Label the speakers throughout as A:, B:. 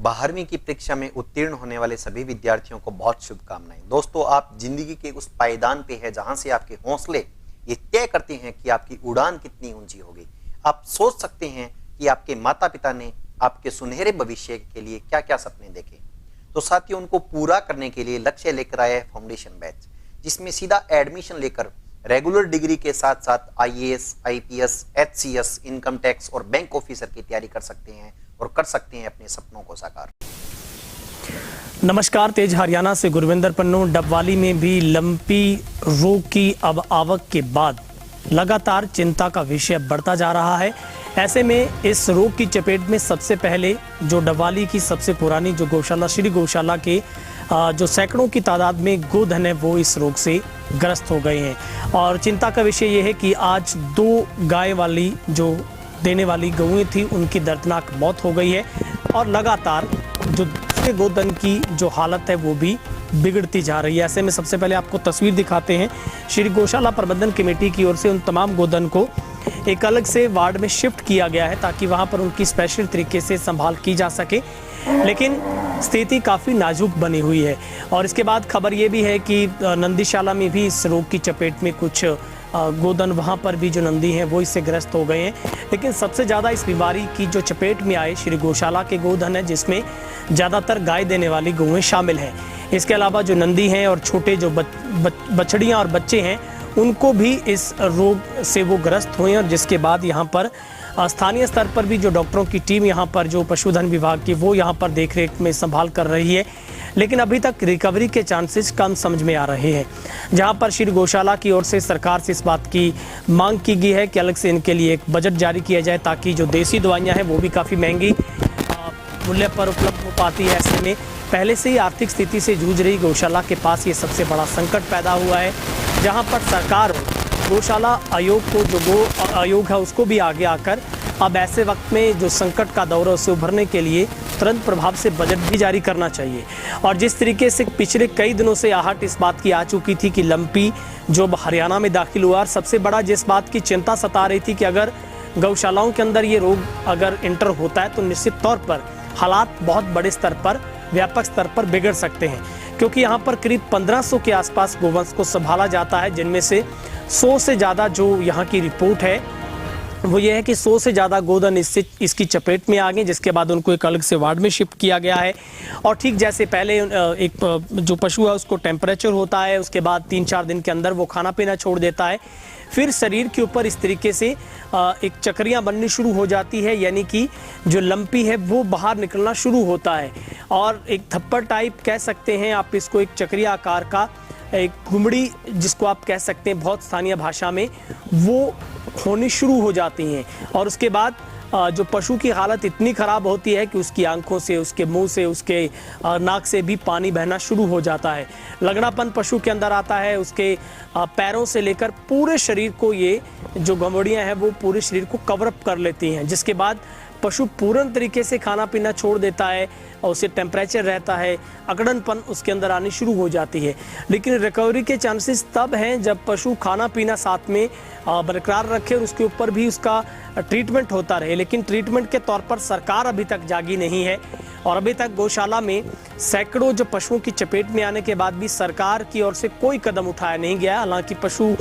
A: 12वीं की परीक्षा में उत्तीर्ण होने वाले सभी विद्यार्थियों को बहुत शुभकामनाएं। दोस्तों, आप जिंदगी के उस पायदान पे है जहां से आपके हौसले ये तय करते हैं कि आपकी उड़ान कितनी ऊंची होगी। आप सोच सकते हैं कि आपके माता पिता ने आपके सुनहरे भविष्य के लिए क्या क्या सपने देखे। तो साथियों, उनको पूरा करने के लिए लक्ष्य लेकर आया है फाउंडेशन बैच, जिसमें सीधा एडमिशन लेकर रेगुलर डिग्री के साथ साथ IAS, IPS, HCS, income tax और बैंक ऑफिसर की तैयारी कर सकते हैं और कर सकते हैं अपने सपनों को साकार।
B: नमस्कार, तेज हरियाणा से गुरविंदर पन्नू। डबवाली में भी लंपी रोग की अब आवक के बाद लगातार चिंता का विषय बढ़ता जा रहा है। ऐसे में इस रोग की चपेट में सबसे पहले जो डबवाली की सबसे पुरानी जो गौशाला श्री गौशाला के जो सैकड़ों की तादाद में गोधन है वो इस रोग से ग्रस्त हो गए हैं। और चिंता का विषय ये है कि आज 2 गाय वाली जो देने वाली गौएं थी उनकी दर्दनाक मौत हो गई है और लगातार जो दूसरे गोधन की जो हालत है वो भी बिगड़ती जा रही है। ऐसे में सबसे पहले आपको तस्वीर दिखाते हैं। श्री गौशाला प्रबंधन कमेटी की ओर से उन तमाम गोधन को एक अलग से वार्ड में शिफ्ट किया गया है ताकि वहां पर उनकी स्पेशल तरीके से संभाल की जा सके, लेकिन स्थिति काफ़ी नाजुक बनी हुई है। और इसके बाद खबर ये भी है कि नंदीशाला में भी इस रोग की चपेट में कुछ गोधन वहाँ पर भी जो नंदी हैं वो इससे ग्रस्त हो गए हैं। लेकिन सबसे ज़्यादा इस बीमारी की जो चपेट में आए श्री गौशाला के गोधन है, जिसमें ज़्यादातर गाय देने वाली गौएं शामिल हैं। इसके अलावा जो नंदी हैं और छोटे जो बछड़ियाँ और बच्चे हैं उनको भी इस रोग से वो ग्रस्त हुए हैं। और जिसके बाद यहाँ पर स्थानीय स्तर पर भी जो डॉक्टरों की टीम यहाँ पर जो पशुधन विभाग की वो यहाँ पर देखरेख में संभाल कर रही है, लेकिन अभी तक रिकवरी के चांसेस कम समझ में आ रहे हैं। जहाँ पर श्री गौशाला की ओर से सरकार से इस बात की मांग की गई है कि अलग से इनके लिए एक बजट जारी किया जाए ताकि जो देसी दवाइयाँ हैं वो भी काफ़ी महंगी मूल्य पर उपलब्ध हो पाती है। ऐसे में पहले से ही आर्थिक स्थिति से जूझ रही गौशाला के पास ये सबसे बड़ा संकट पैदा हुआ है, जहाँ पर सरकार गौशाला आयोग को जो गो आयोग है उसको भी आगे आकर अब ऐसे वक्त में जो संकट का दौर है उससे उभरने के लिए तुरंत प्रभाव से बजट भी जारी करना चाहिए। और जिस तरीके से पिछले कई दिनों से आहट इस बात की आ चुकी थी कि लंपी जो हरियाणा में दाखिल हुआ, और सबसे बड़ा जिस बात की चिंता सता रही थी कि अगर गौशालाओं के अंदर ये रोग अगर इंटर होता है तो निश्चित तौर पर हालात बहुत बड़े स्तर पर व्यापक स्तर पर बिगड़ सकते हैं, क्योंकि यहाँ पर करीब 1500 के आसपास गोवंश को संभाला जाता है, जिनमें से 100 से ज़्यादा जो यहाँ की रिपोर्ट है वो ये है कि 100 से ज़्यादा गोधन इसकी चपेट में आ गए, जिसके बाद उनको एक अलग से वार्ड में शिफ्ट किया गया है। और ठीक जैसे पहले एक जो पशु है उसको टेम्परेचर होता है, उसके बाद 3-4 दिन के अंदर वो खाना पीना छोड़ देता है, फिर शरीर के ऊपर इस तरीके से एक चक्रियाँ बननी शुरू हो जाती है, यानी कि जो लंपी है वो बाहर निकलना शुरू होता है और एक थप्पड़ टाइप कह सकते हैं आप इसको, एक चक्रिया आकार का एक घुमड़ी जिसको आप कह सकते हैं बहुत स्थानीय भाषा में, वो होनी शुरू हो जाती हैं। और उसके बाद जो पशु की हालत इतनी ख़राब होती है कि उसकी आंखों से, उसके मुंह से, उसके नाक से भी पानी बहना शुरू हो जाता है। लगड़ापन पशु के अंदर आता है, उसके पैरों से लेकर पूरे शरीर को ये जो घुमड़ियाँ हैं वो पूरे शरीर को कवरअप कर लेती हैं, जिसके बाद पशु पूर्ण तरीके से खाना पीना छोड़ देता है और उसे टेम्परेचर रहता है, अकड़नपन उसके अंदर आनी शुरू हो जाती है। लेकिन रिकवरी के चांसेस तब हैं जब पशु खाना पीना साथ में बरकरार रखे और उसके ऊपर भी उसका ट्रीटमेंट होता रहे। लेकिन ट्रीटमेंट के तौर पर सरकार अभी तक जागी नहीं है और अभी तक गौशाला में सैकड़ों जो पशुओं की चपेट में आने के बाद भी सरकार की ओर से कोई कदम उठाया नहीं गया। हालांकि पशु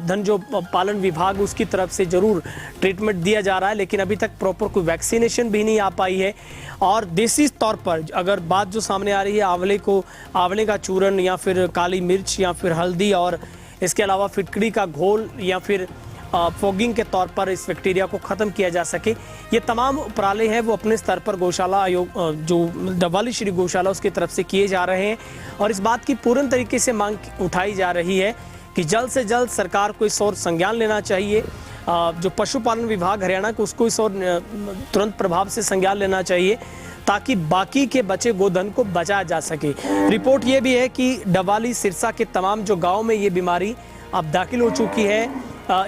B: धन जो पालन विभाग उसकी तरफ से जरूर ट्रीटमेंट दिया जा रहा है, लेकिन अभी तक प्रॉपर कोई वैक्सीनेशन भी नहीं आ पाई है। और देसी तौर पर अगर बात जो सामने आ रही है आंवले का चूरन या फिर काली मिर्च या फिर हल्दी और इसके अलावा फिटकड़ी का घोल या फिर फॉगिंग के तौर पर इस बैक्टीरिया को ख़त्म किया जा सके, ये तमाम उपराले हैं वो अपने स्तर पर गौशाला आयोग जो डबवाली श्री गौशाला उसकी तरफ से किए जा रहे हैं। और इस बात की पूर्ण तरीके से मांग उठाई जा रही है कि जल्द से जल्द सरकार को इस ओर संज्ञान लेना चाहिए। जो पशुपालन विभाग हरियाणा को उसको इस ओर तुरंत प्रभाव से संज्ञान लेना चाहिए ताकि बाकी के बचे गोधन को बचाया जा सके। रिपोर्ट ये भी है कि डबवाली सिरसा के तमाम जो गाँव में ये बीमारी अब दाखिल हो चुकी है।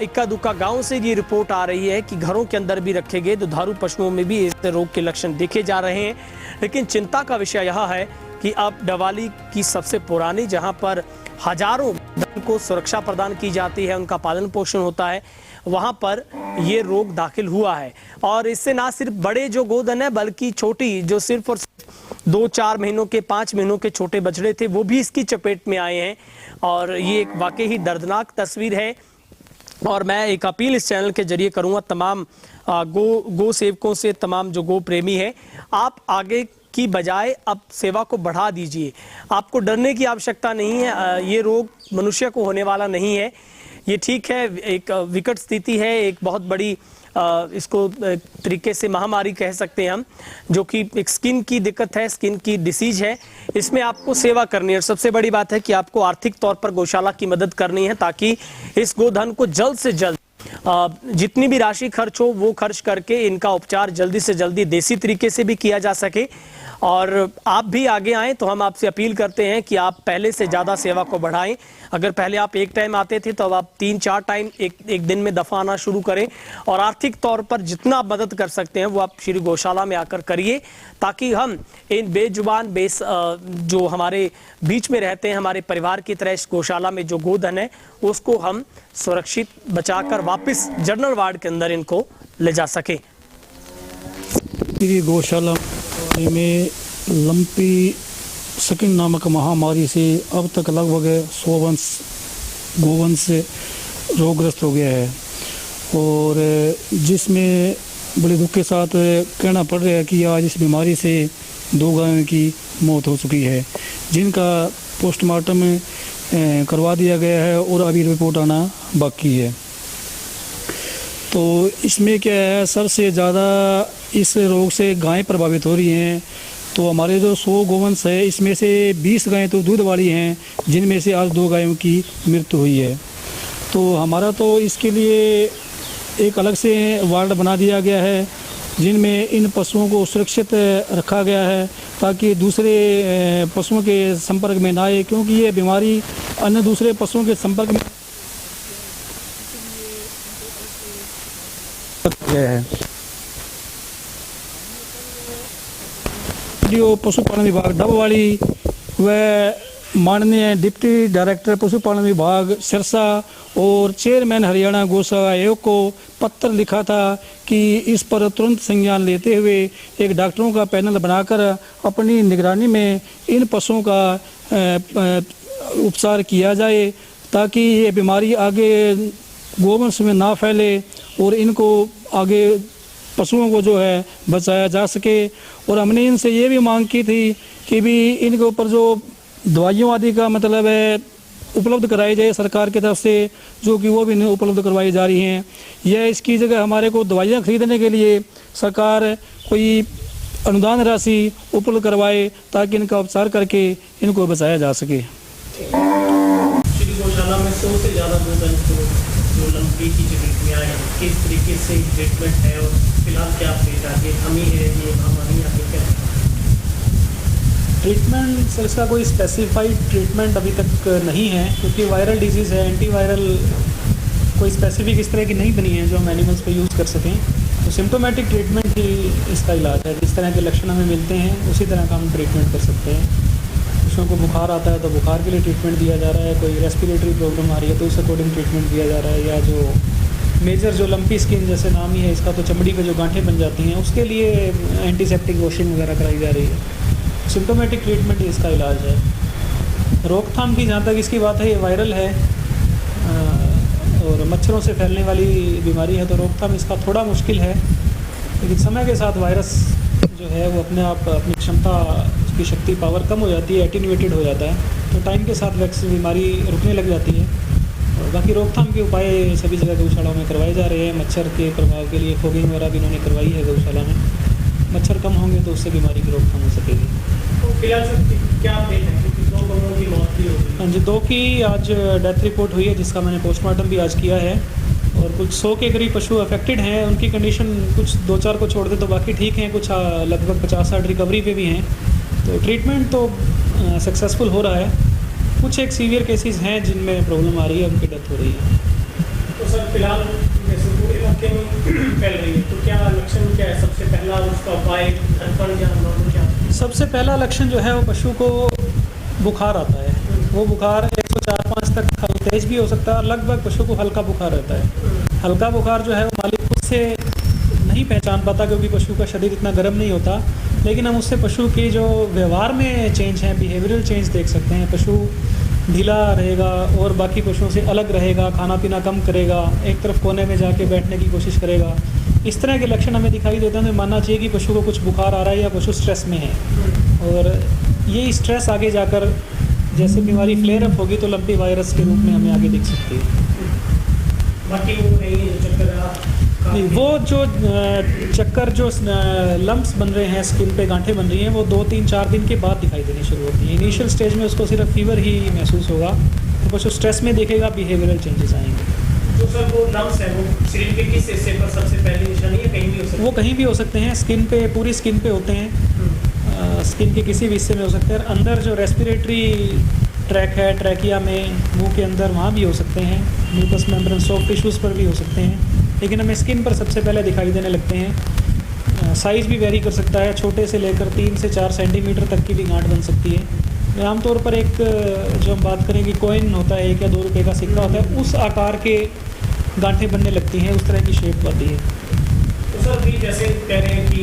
B: इक्का दुक्का गांव से ये रिपोर्ट आ रही है कि घरों के अंदर भी रखे गए दुधारू पशुओं में भी इस रोग के लक्षण देखे जा रहे हैं। लेकिन चिंता का विषय यह है कि अब डबवाली की सबसे पुरानी, जहां पर हजारों को सुरक्षा प्रदान की जाती है, उनका पालन पोषण होता है, वहां पर ये रोग दाखिल हुआ है। और इससे ना सिर्फ बड़े जो गोधन है बल्कि छोटी जो सिर्फ और 2-4 महीनों के 5 महीनों के छोटे बछड़े थे वो भी इसकी चपेट में आए हैं। और ये एक वाकई ही दर्दनाक तस्वीर है। और मैं एक अपील इस चैनल के जरिए करूंगा तमाम गो सेवकों से, तमाम जो गो प्रेमी है, आप आगे की बजाय अब सेवा को बढ़ा दीजिए। आपको डरने की आवश्यकता नहीं है। ये रोग मनुष्य को होने वाला नहीं है। ये ठीक है, एक विकट स्थिति है, एक बहुत बड़ी इसको तरीके से महामारी कह सकते हैं हम, जो कि एक स्किन की दिक्कत है, स्किन की डिसीज है। इसमें आपको सेवा करनी है और सबसे बड़ी बात है कि आपको आर्थिक तौर पर गौशाला की मदद करनी है ताकि इस गोधन को जल्द से जल्द जितनी भी राशि खर्च हो वो खर्च करके इनका उपचार जल्दी से जल्दी देसी तरीके से भी किया जा सके। और आप भी आगे आएँ तो हम आपसे अपील करते हैं कि आप पहले से ज़्यादा सेवा को बढ़ाएं। अगर पहले आप एक टाइम आते थे तो अब आप 3-4 टाइम एक दिन में दफ़ा आना शुरू करें। और आर्थिक तौर पर जितना आप मदद कर सकते हैं वो आप श्री गौशाला में आकर करिए ताकि हम इन बेजुबान जो हमारे बीच में रहते हैं, हमारे परिवार की तरह इस गौशाला में जो गोधन है उसको हम सुरक्षित बचाकर वापस जनरल वार्ड के अंदर इनको ले जा सकें।
C: गौशाला में लंपी स्किन नामक महामारी से अब तक लगभग 100 गोवंश रोगग्रस्त हो गया है। और जिसमें बड़े दुख के साथ कहना पड़ रहा है कि आज इस बीमारी से 2 गायों की मौत हो चुकी है, जिनका पोस्टमार्टम करवा दिया गया है और अभी रिपोर्ट आना बाकी है। तो इसमें क्या है, सबसे ज़्यादा इस रोग से गायें प्रभावित हो रही हैं। तो हमारे जो 100 गोवंश है इसमें से 20 गायें तो दूध वाली हैं, जिनमें से आज 2 गायों की मृत्यु हुई है। तो हमारा तो इसके लिए एक अलग से वार्ड बना दिया गया है जिनमें इन पशुओं को सुरक्षित रखा गया है ताकि दूसरे पशुओं के संपर्क में ना आए, क्योंकि ये बीमारी अन्य दूसरे पशुओं के संपर्क में है। पशुपालन विभाग डबवाली व माननीय डिप्टी डायरेक्टर पशुपालन विभाग सिरसा और चेयरमैन हरियाणा गौशाला आयोग को पत्र लिखा था कि इस पर तुरंत संज्ञान लेते हुए एक डॉक्टरों का पैनल बनाकर अपनी निगरानी में इन पशुओं का उपचार किया जाए ताकि ये बीमारी आगे गोवंश में ना फैले और इनको आगे पशुओं को जो है बचाया जा सके। और हमने इनसे ये भी मांग की थी कि भी इनके ऊपर जो दवाइयों आदि का मतलब है उपलब्ध कराई जाए सरकार की तरफ से, जो कि वो भी नहीं उपलब्ध करवाई जा रही हैं। यह इसकी जगह हमारे को दवाइयाँ खरीदने के लिए सरकार कोई अनुदान राशि उपलब्ध करवाए ताकि इनका उपचार करके इनको बचाया जा सके।
B: श्री गौशाला में 100 से ज़्यादा गोधन को जो लंपी की चपेट में आए, किस तरीके से ट्रीटमेंट है और फिलहाल क्या अपडेट आगे हमी है ये महामारी आगे क्या
D: ट्रीटमेंट? सर इसका कोई स्पेसिफाइड ट्रीटमेंट अभी तक नहीं है क्योंकि वायरल डिजीज़ है। एंटीवायरल कोई स्पेसिफिक इस तरह की नहीं बनी है जो हम एनिमल्स पे यूज़ कर सकें। तो सिम्टोमेटिक ट्रीटमेंट ही इसका इलाज है। जिस तरह के लक्षण हमें मिलते हैं उसी तरह का हम ट्रीटमेंट कर सकते हैं। पशुओं को बुखार आता है तो बुखार के लिए ट्रीटमेंट दिया जा रहा है, कोई रेस्पिरेटरी प्रॉब्लम आ रही है तो उस अकॉर्डिंग ट्रीटमेंट दिया जा रहा है, या जो मेजर जो लंपी स्किन जैसे नाम ही है इसका, तो चमड़ी पे जो गांठें बन जाती हैं उसके लिए एंटीसेप्टिक वॉशिंग वगैरह कराई जा रही है। सिम्टोमेटिक ट्रीटमेंट ही इसका इलाज है। रोकथाम की जहाँ तक इसकी बात है, ये वायरल है और मच्छरों से फैलने वाली बीमारी है, तो रोकथाम इसका थोड़ा मुश्किल है। लेकिन समय के साथ वायरस जो है वो अपने आप अपनी क्षमता, उसकी शक्ति, पावर कम हो जाती है, एटीन्यूएटेड हो जाता है, तो टाइम के साथ वैक्सीन बीमारी रुकने लग जाती है। और बाकी रोकथाम के उपाय सभी जगह गौशालाओं में करवाए जा रहे हैं। मच्छर के प्रभाव के लिए फॉगिंग वगैरह भी इन्होंने करवाई है गौशाला में। मच्छर कम होंगे तो उससे बीमारी की रोकथाम हो सकेगी।
B: तो फिलहाल सर क्या अपडेट है क्योंकि 2 गौों की मौत भी हो गई?
D: हाँ जी, 2 की आज डेथ रिपोर्ट हुई है जिसका मैंने पोस्टमार्टम भी आज किया है। और कुछ 100 के करीब पशु अफेक्टेड हैं। उनकी कंडीशन कुछ 2-4 को छोड़ दे तो बाकी ठीक हैं, कुछ लगभग 50-60 रिकवरी पे भी हैं। तो ट्रीटमेंट तो सक्सेसफुल हो रहा है। कुछ एक सीवियर केसेस हैं जिनमें प्रॉब्लम आ रही है, उनकी डेथ हो रही है।
B: तो सर फिलहाल जैसे पूरे इलाके में फैल रही है तो क्या लक्षण क्या है? सबसे पहला उसका उपाय धड़कन या नॉर्मल क्या?
D: सबसे पहला लक्षण जो है वो पशु को बुखार आता है। वो बुखार 104-105 तक तेज भी हो सकता है और लगभग पशु को हल्का बुखार रहता है। हल्का बुखार जो है वो मालिक खुद से नहीं पहचान पाता, क्योंकि पशु का शरीर इतना गर्म नहीं होता, लेकिन हम उससे पशु के जो व्यवहार में चेंज है, बिहेवियरल चेंज देख सकते हैं। पशु ढीला रहेगा और बाकी पशुओं से अलग रहेगा, खाना पीना कम करेगा, एक तरफ कोने में जाके बैठने की कोशिश करेगा। इस तरह के लक्षण हमें दिखाई देते हैं तो मानना चाहिए कि पशु को कुछ बुखार आ रहा है या पशु स्ट्रेस में है। और ये स्ट्रेस आगे जाकर जैसे बीमारी फ्लेयर अप होगी तो लंपी वायरस के रूप में हमें आगे दिख सकती है।
B: बाकी वो नहीं है जो चक्कर
D: नहीं, वो जो चक्कर जो लम्प्स बन रहे हैं, स्किन पे गांठें बन रही हैं, वो 2-3-4 दिन के बाद दिखाई देनी शुरू होती हैं। इनिशियल स्टेज में उसको सिर्फ फीवर ही महसूस होगा, तो पशु स्ट्रेस में देखेगा, बिहेवियरल चेंजेस आएंगे।
B: तो सर वो लम्प्स है वो शरीर के किस हिस्से पर सबसे पहली निशानी है, कहीं भी हो सकती है?
D: वो कहीं भी हो सकते हैं, स्किन पे, पूरी स्किन पे होते हैं, स्किन के किसी भी हिस्से में हो सकते हैं। अंदर जो रेस्पिरेटरी ट्रैक है, ट्रैकिया में, मुंह के अंदर, वहाँ भी हो सकते हैं। म्यूकस मेम्ब्रेन, सॉफ्ट टिश्यूज़ पर भी हो सकते हैं, लेकिन हमें स्किन पर सबसे पहले दिखाई देने लगते हैं। साइज़ भी वेरी कर सकता है, छोटे से लेकर 3 से 4 सेंटीमीटर तक की भी गांठ बन सकती है। आमतौर पर एक जो हम बात करें कि कॉइन होता है, 1 या 2 रुपये का सिक्का होता है, उस आकार के गांठें बनने लगती हैं, उस तरह की शेप बनती है।
B: तो सर भी जैसे कह रहे हैं कि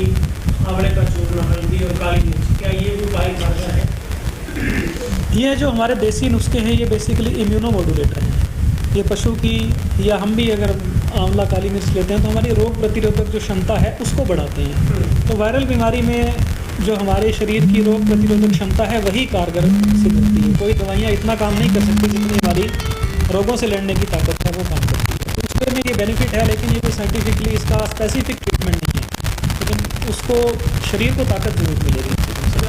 B: आंवले का चूर्ण, हल्दी और काली मिर्च, क्या ये भी उपाय कारगर है?
D: ये जो हमारे देसी नुस्खे हैं ये बेसिकली इम्यूनोमोडुलेटर हैं। ये पशु की, या हम भी अगर आंवला काली मिर्च लेते हैं तो हमारी रोग प्रतिरोधक जो क्षमता है उसको बढ़ाते हैं। तो वायरल बीमारी में जो हमारे शरीर की रोग प्रतिरोधक क्षमता है वही कारगर सिद्ध होती है। कोई दवाइयाँ इतना काम नहीं कर सकती जितनी हमारी रोगों से लड़ने की ताकत है वो काम करती है। तो उसमें ये बेनिफिट है, लेकिन ये कोई साइंटिफिकली इसका स्पेसिफिक ट्रीटमेंट नहीं है, लेकिन उसको शरीर को ताकत जरूर मिलेगी।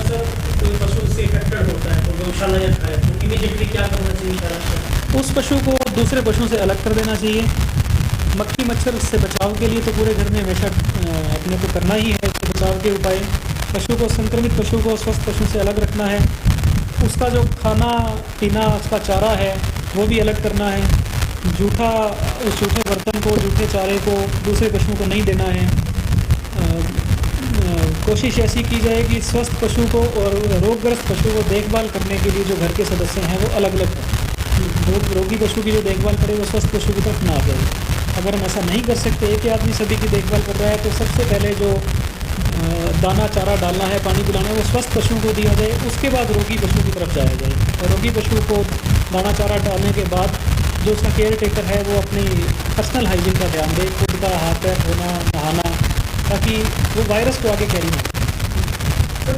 B: सर कोई पशु इससे इफेक्टेड होता है तो गौशाला या खाए तो इमीडिएटली क्या करना चाहिए?
D: उस पशु को दूसरे पशुओं से अलग कर देना चाहिए। मक्खी मच्छर से बचाव के लिए तो पूरे घर में हमेशा अपने को करना ही है इससे बचाव के उपाय। पशु को, संक्रमित पशु को स्वस्थ पशु से अलग रखना है। उसका जो खाना पीना, उसका चारा है वो भी अलग करना है। उस जूठे बर्तन को, जूठे चारे को दूसरे पशुओं को नहीं देना है। कोशिश ऐसी की जाए कि स्वस्थ पशु को और रोगग्रस्त पशु को देखभाल करने के लिए जो घर के सदस्य हैं वो अलग अलग हों। रोगी पशु की जो देखभाल करे वो स्वस्थ पशु की तरफ ना आ जाए। अगर हम ऐसा नहीं कर सकते, एक ही आदमी सभी की देखभाल कर रहा है, तो सबसे पहले जो दाना चारा डालना है, पानी पिलाना है, वो स्वस्थ पशुओं को दिया जाए। उसके बाद रोगी पशु की तरफ जाया जाए, और रोगी पशु को दाना चारा डालने के बाद जो उसका केयर टेकर है वो अपनी पर्सनल हाइजीन का ध्यान दे, खुद का हाथ पैर धोना, नहाना, ताकि वो वायरस को आगे कैरी ना
B: सर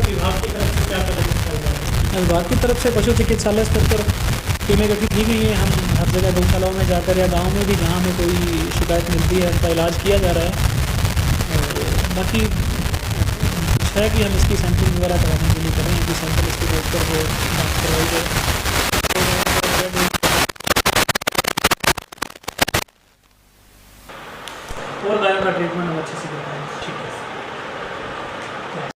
B: विभाग की तरफ से क्या कदम उठाया जा रहा है?
D: विभाग की तरफ से पशु चिकित्सालय स्तर पर टीमें गठित की गई हैं। हम हर जगह गौशालाओं में जाकर या गाँव में भी जहाँ हमें कोई शिकायत मिलती है उसका इलाज किया जा रहा है। और बाकी कुछ है कि हम इसकी सैंपलिंग वगैरह कराने के लिए करें कि सैंपल इसके बेस पर वो जाँच करवाई जाए।
B: और गायों का ट्रीटमेंट हम अच्छे से करते हैं। ठीक है।